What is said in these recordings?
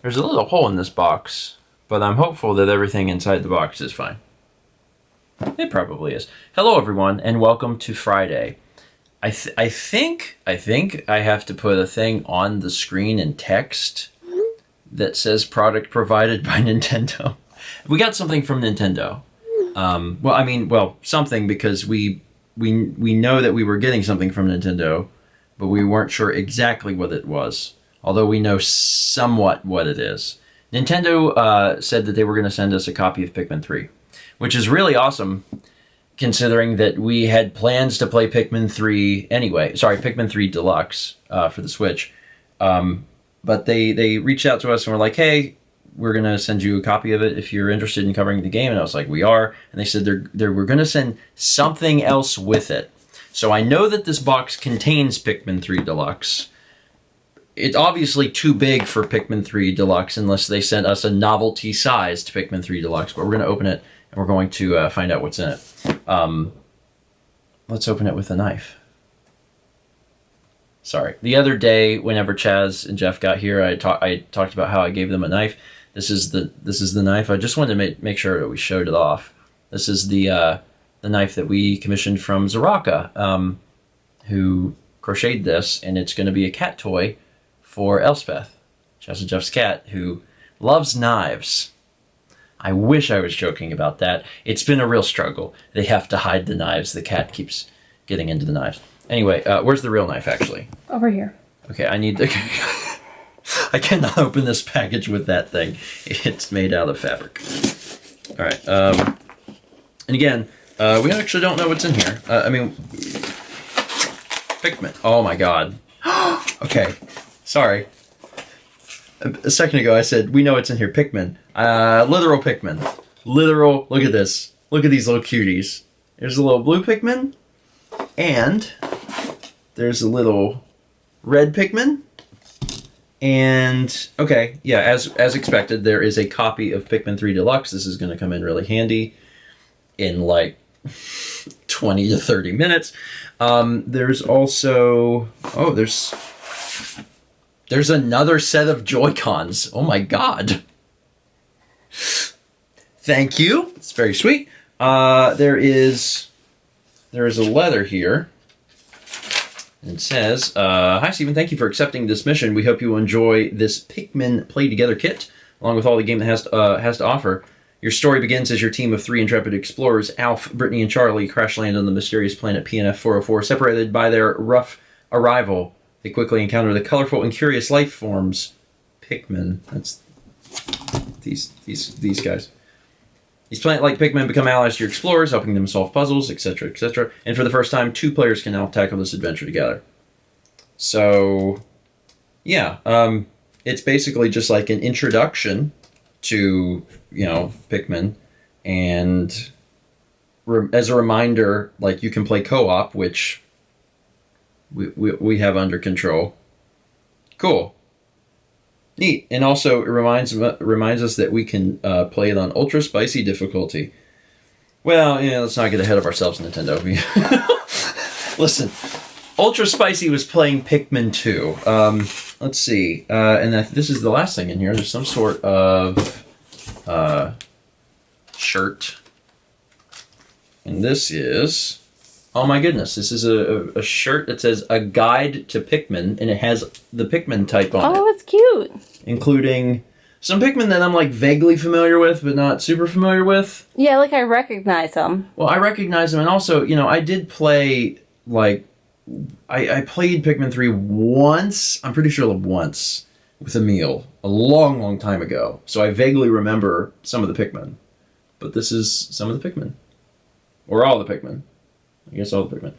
There's a little hole in this box, but I'm hopeful that everything inside the box is fine. It probably is. Hello, everyone, and welcome to Friday. I think I have to put a thing on the screen in text that says product provided by Nintendo. We got something from Nintendo. Something, because we know that we were getting something from Nintendo, but we weren't sure exactly what it was. Although we know somewhat what it is. Nintendo said that they were going to send us a copy of Pikmin 3, which is really awesome, considering that we had plans to play Pikmin 3 anyway. Sorry, Pikmin 3 Deluxe for the Switch. But they reached out to us and were like, hey, we're going to send you a copy of it if you're interested in covering the game. And I was like, we are. And they said we're going to send something else with it. So I know that this box contains Pikmin 3 Deluxe. It's obviously too big for Pikmin 3 Deluxe unless they sent us a novelty-sized Pikmin 3 Deluxe. But we're going to open it, and we're going to find out what's in it. Let's open it with a knife. Sorry. The other day, whenever Chaz and Jeff got here, I talked about how I gave them a knife. This is the knife. I just wanted to make sure that we showed it off. This is the knife that we commissioned from Zaraka, who crocheted this, and it's going to be a cat toy for Elspeth, Chaz and Jeff's cat, who loves knives. I wish I was joking about that. It's been a real struggle. They have to hide the knives. The cat keeps getting into the knives. Anyway, where's the real knife, actually? Over here. Okay, I need to... I cannot open this package with that thing. It's made out of fabric. All right. And again, we actually don't know what's in here. Pikmin. Oh, my God. Okay. Sorry. A second ago I said, we know what's in here. Pikmin. Literal Pikmin. Literal. Look at this. Look at these little cuties. There's a little blue Pikmin. And there's a little red Pikmin. And, okay, yeah, as expected, there is a copy of Pikmin 3 Deluxe. This is going to come in really handy in like 20 to 30 minutes. There's also... Oh, there's another set of Joy-Cons. Oh my God. Thank you. It's very sweet. There is a letter here. It says, hi Stephen, thank you for accepting this mission. We hope you will enjoy this Pikmin Play Together kit, along with all the game that has to offer. Your story begins as your team of 3 intrepid explorers, Alf, Brittany, and Charlie, crash land on the mysterious planet PNF 404. Separated by their rough arrival, they quickly encounter the colorful and curious life forms, Pikmin. That's these guys. These plant-like Pikmin become allies to your explorers, helping them solve puzzles, etc., etc. And for the first time, 2 players can now tackle this adventure together. So, yeah, it's basically just like an introduction to, Pikmin, and as a reminder, like, you can play co-op, which we have under control. Cool. Neat. And also, it reminds us that we can play it on ultra spicy difficulty. Well, let's not get ahead of ourselves, Nintendo. Listen, ultra spicy was playing Pikmin 2. Let's see. And this is the last thing in here. There's some sort of shirt. And this is... Oh my goodness, this is a shirt that says A Guide to Pikmin, and it has the Pikmin type on it. Oh, it's cute. Including some Pikmin that I'm like vaguely familiar with, but not super familiar with. Yeah, like I recognize them. Well, I recognize them, and also, I did play, like, I played Pikmin 3 once, I'm pretty sure once, with Emil, a long, long time ago. So I vaguely remember some of the Pikmin. But this is some of the Pikmin. Or all the Pikmin. I guess all the Pikmin.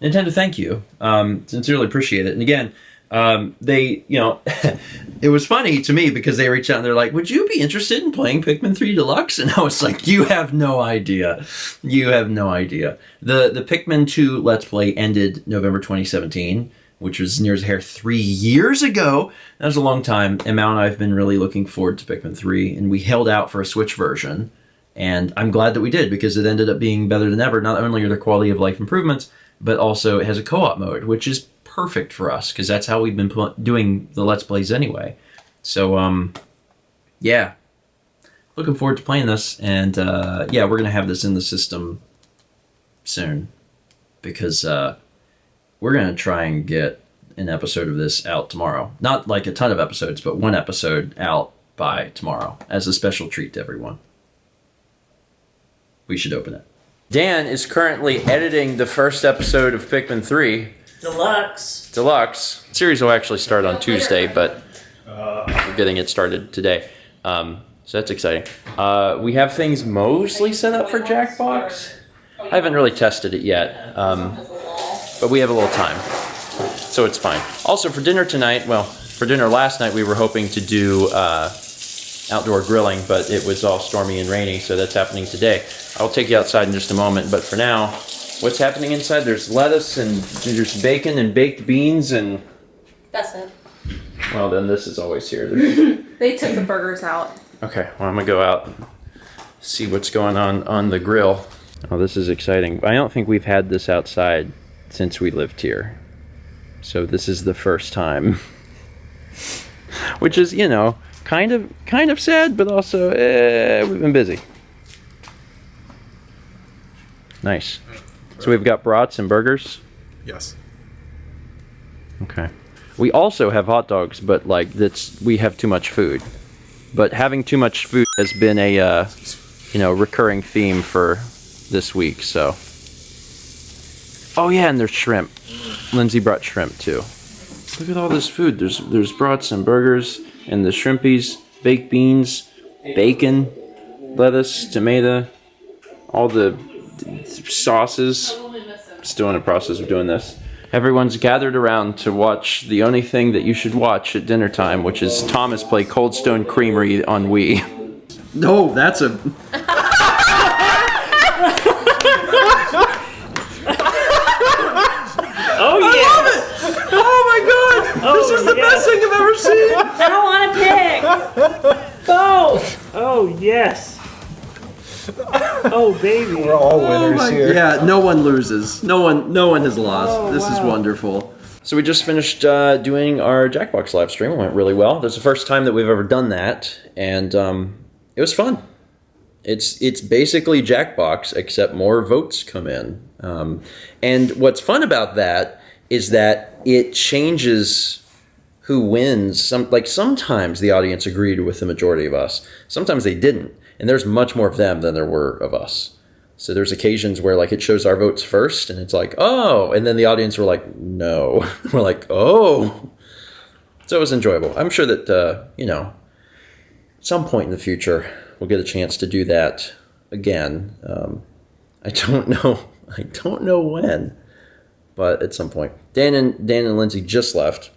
Nintendo, thank you. Sincerely appreciate it. And again, they, it was funny to me because they reached out and they're like, would you be interested in playing Pikmin 3 Deluxe? And I was like, you have no idea. You have no idea. The Pikmin 2 Let's Play ended November 2017, which was near as hair 3 years ago. That was a long time. And Mal and I have been really looking forward to Pikmin 3, and we held out for a Switch version. And I'm glad that we did, because it ended up being better than ever. Not only are there quality of life improvements, but also it has a co-op mode, which is perfect for us, because that's how we've been doing the Let's Plays anyway. So, yeah, looking forward to playing this, and yeah, we're gonna have this in the system soon because we're gonna try and get an episode of this out tomorrow. Not like a ton of episodes, but one episode out by tomorrow as a special treat to everyone. We should open it. Dan is currently editing the first episode of Pikmin 3 Deluxe. Series will actually start on Tuesday, but we're getting it started today. So that's exciting. We have things mostly set up for Jackbox. I haven't really tested it yet, but we have a little time, so it's fine. Also, for dinner tonight, well, for dinner last night, we were hoping to do outdoor grilling, but it was all stormy and rainy, so that's happening today. I'll take you outside in just a moment, but for now, what's happening inside? There's lettuce and there's bacon and baked beans and... That's it. Well, then this is always here. They took the burgers out. Okay, well, I'm gonna go out and see what's going on the grill. Oh, this is exciting. I don't think we've had this outside since we lived here. So this is the first time. Which is, you know, kind of sad, but also we've been busy. Nice. So we've got brats and burgers? Yes. Okay. We also have hot dogs, but like we have too much food. But having too much food has been a recurring theme for this week, so. Oh yeah, and there's shrimp. Lindsay brought shrimp too. Look at all this food. There's brats and burgers and the shrimpies, baked beans, bacon, lettuce, tomato, all the sauces. Still in the process of doing this. Everyone's gathered around to watch the only thing that you should watch at dinner time, which is Thomas play Cold Stone Creamery on Wii. No, that's a... Oh yeah! I love it! Oh my god! This is the best thing I've ever seen! I don't want to pick. Both! Oh yes! Oh baby! We're all winners here. Yeah, no one loses. No one has lost. Oh, This is wow. wonderful. So we just finished doing our Jackbox live stream. It went really well. This is the first time that we've ever done that, and it was fun. It's basically Jackbox, except more votes come in. And what's fun about that is that it changes who wins. Sometimes the audience agreed with the majority of us. Sometimes they didn't. And there's much more of them than there were of us. So there's occasions where like it shows our votes first and it's like, oh, and then the audience were like, no. We're like, oh. So it was enjoyable. I'm sure that, at some point in the future, we'll get a chance to do that again. I don't know when, but at some point. Dan and Lindsay just left.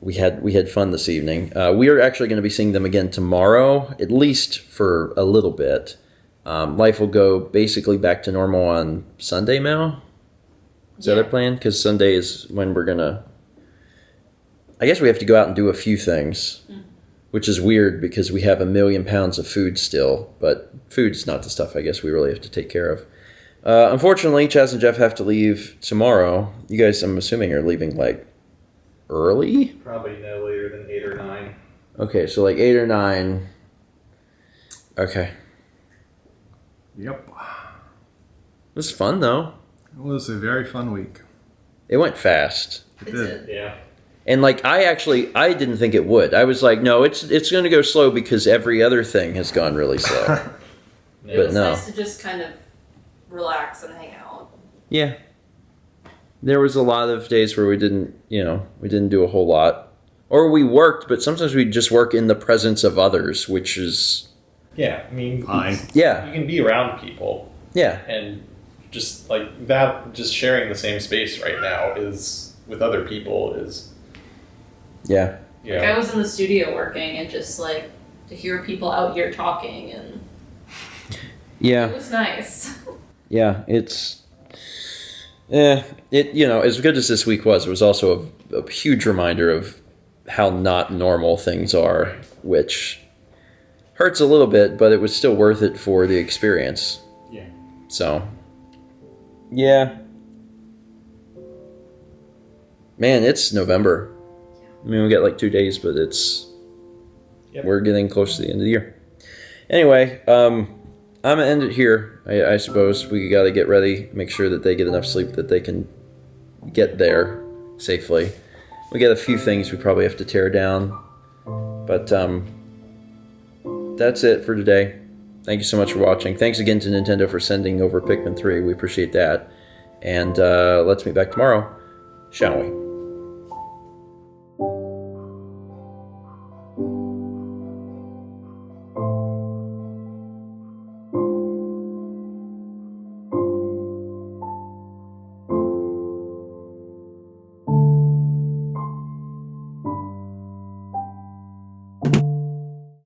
We had fun this evening. We are actually going to be seeing them again tomorrow, at least for a little bit. Life will go basically back to normal on Sunday now. Is that our plan? Because Sunday is when we're going to... I guess we have to go out and do a few things, which is weird because we have 1 million pounds of food still, but food's not the stuff I guess we really have to take care of. Unfortunately, Chaz and Jeff have to leave tomorrow. You guys, I'm assuming, are leaving like early? Probably no later than 8 or 9. Okay, so like 8 or 9. Okay. Yep. It was fun though. It was a very fun week. It went fast. It did. Yeah. And like I didn't think it would. I was like, no, it's going to go slow because every other thing has gone really slow. It was nice to just kind of relax and hang out. Yeah. There was a lot of days where we didn't do a whole lot. Or we worked, but sometimes we just work in the presence of others, which is... Yeah, I mean, Fine. Yeah. you can be around people, Yeah. and just like that, just sharing the same space right now is with other people is, Yeah. you Like know, I was in the studio working and just like to hear people out here talking and Yeah. it was nice. Yeah, it's... as good as this week was, it was also a huge reminder of how not normal things are, which hurts a little bit, but it was still worth it for the experience. yeah. So, yeah. Man, it's November. I mean, we got like 2 days, but it's Yep. we're getting close to the end of the year. Anyway, I'm gonna end it here. I suppose we got to get ready, make sure that they get enough sleep that they can get there safely. We got a few things we probably have to tear down, but that's it for today. Thank you so much for watching. Thanks again to Nintendo for sending over Pikmin 3. We appreciate that. And let's meet back tomorrow, shall we?